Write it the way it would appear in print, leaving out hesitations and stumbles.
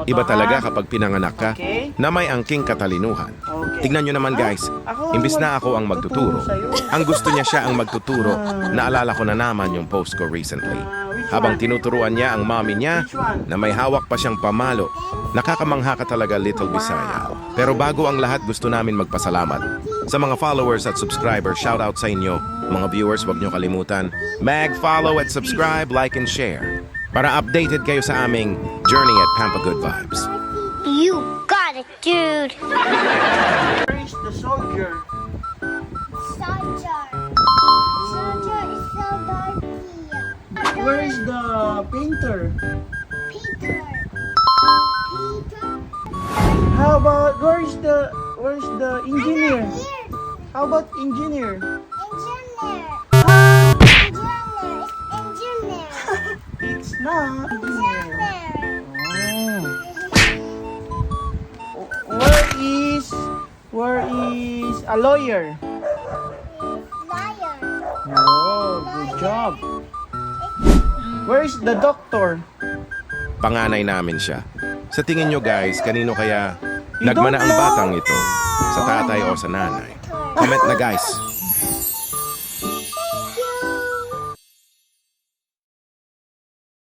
Iba talaga kapag pinanganak ka Okay. na may angking katalinuhan. Okay. Tignan nyo naman guys, imbis na ako ang magtuturo, sa'yo. ang gusto niya siya ang magtuturo. Naalala ko na naman yung post ko recently. Habang tinuturuan niya ang mommy niya na may hawak pa siyang pamalo, nakakamangha ka talaga, Little Bisaya. Pero bago ang lahat, gusto namin magpasalamat sa mga followers at subscribers. Shout out sa inyo. Mga viewers, wag nyo kalimutan mag-follow at subscribe, like and share para updated kayo sa aming journey at Pampa Good Vibes. You got it, dude. Where is the soldier? Soldier. Soldier is so dark here. Where is the painter? Peter. Peter. How about where's the engineer? Here. How about engineer? Engineer. Engineer. Engineer. It's not engineer. Engineer. Oh. Where is a lawyer? Liar. Oh, good job. Where is the doctor? Panganay namin siya. Sa tingin nyo guys, kanino kaya You nagmana don't ang know? batang ito? Sa tatay o sa nanay? Comment na guys.